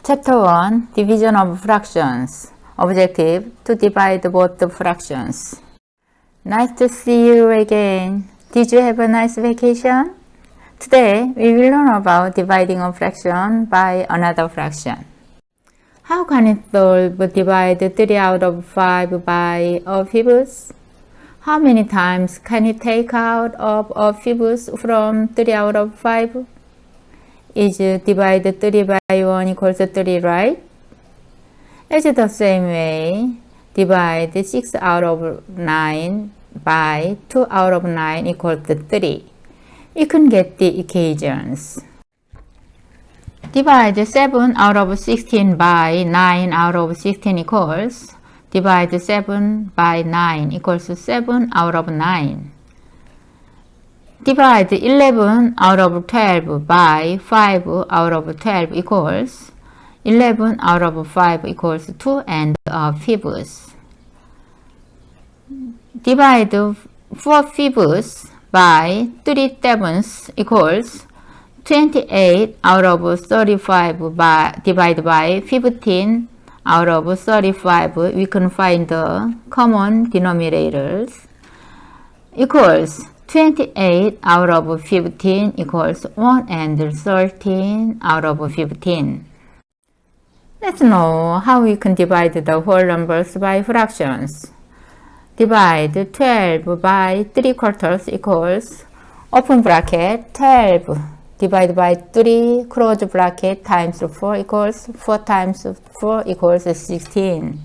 Chapter 1 Division of Fractions. Objective to divide both the fractions. Nice to see you again. Did you have a nice vacation? Today we will learn about dividing a fraction by another fraction. How can it solve divide 3 out of 5 by a fifth? How many times can it take out of a fifth from 3 out of 5? Is divide 3 by 1 equals 3, right? It's the same way, divide 6 out of 9 by 2 out of 9 equals 3. You can get the equations. Divide 7 out of 16 by 9 out of 16 equals, divide 7 by 9 equals 7 out of 9. Divide 11 out of 12 by 5 out of 12 equals 11 out of 5 equals 2 and a fifth. Divide 4 fifths by 3 sevenths equals 28 out of 35 divided by 15 out of 35. We can find the common denominators equals 28 out of 15 equals 1 and 13 out of 15. Let's know how we can divide the whole numbers by fractions. Divide 12 by 3 quarters equals, open bracket, 12 divided by 3 close bracket times 4 equals 4 times 4 equals 16.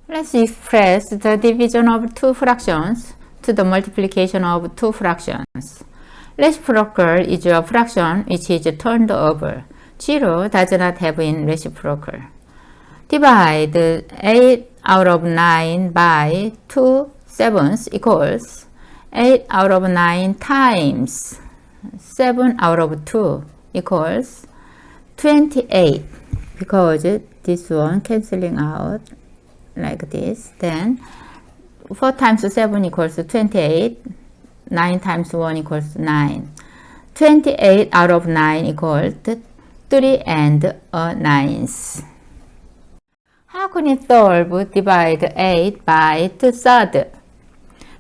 Let's express the division of two fractions to the multiplication of two fractions. Reciprocal is a fraction which is turned over. 0 does not have in reciprocal. Divide 8 out of 9 by 2 sevenths equals 8 out of 9 times 7 out of 2 equals 28, because this one cancelling out like this. Then 4 times 7 equals 28, 9 times 1 equals 9. 28 out of 9 equals 3 and a ninth. How can you solve divide 8 by 2 thirds?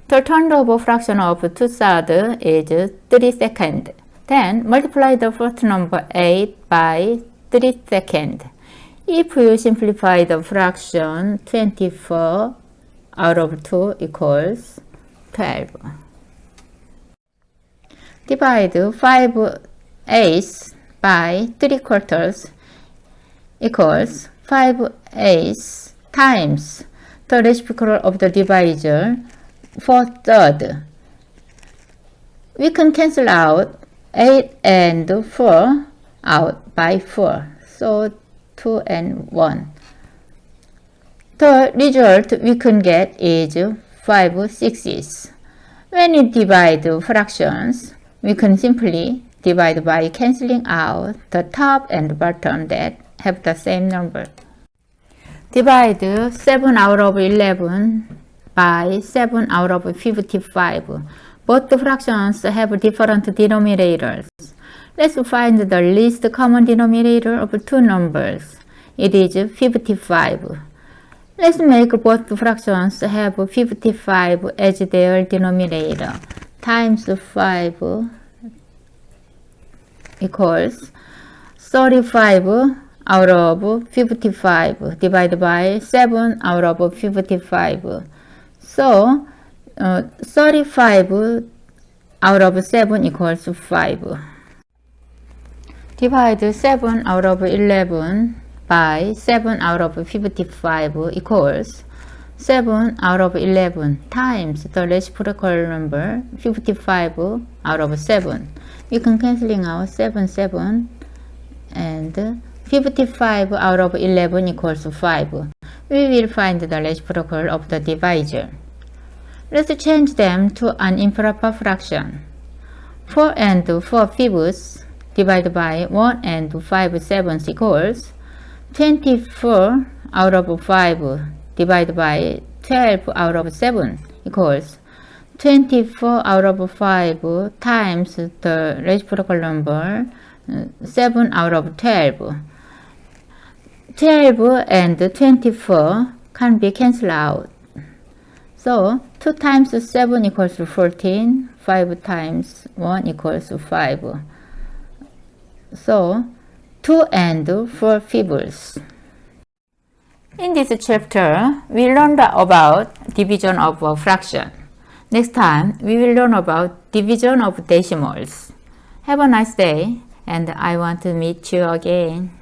The turned over fraction of 2 thirds is 3 seconds. Then multiply the first number 8 by 3 seconds. If you simplify the fraction, 24 out of 2 equals 12. Divide 5 eighths by 3 quarters equals 5 eighths times the reciprocal of the divisor, 4 thirds. We can cancel out 8 and 4 out by 4, so 2 and 1. The result we can get is 5 sixths. When you divide fractions, we can simply divide by cancelling out the top and bottom that have the same number. Divide 7 out of 11 by 7 out of 55. Both the fractions have different denominators. Let's find the least common denominator of two numbers. It is 55. Let's make both fractions have 55 as their denominator. Times 5 equals 35 out of 55 divided by 7 out of 55. So 35 out of 7 equals 5. Divide 7 out of 11 by 7 out of 55 equals 7 out of 11 times the reciprocal number 55 out of 7. You can cancelling out 7, 7, and 55 out of 11 equals 5. We will find the reciprocal of the divisor. Let's change them to an improper fraction. 4 and 4 fifths divided by 1 and 5 sevenths equals 24 out of 5 divided by 12 out of 7 equals 24 out of 5 times the reciprocal number 7 out of 12. 12 and 24 can be cancelled out. So 2 times 7 equals 14, 5 times 1 equals 5. So 2 and 4 fifths. In this chapter, we learned about division of a fraction. Next time, we will learn about division of decimals. Have a nice day, and I want to meet you again.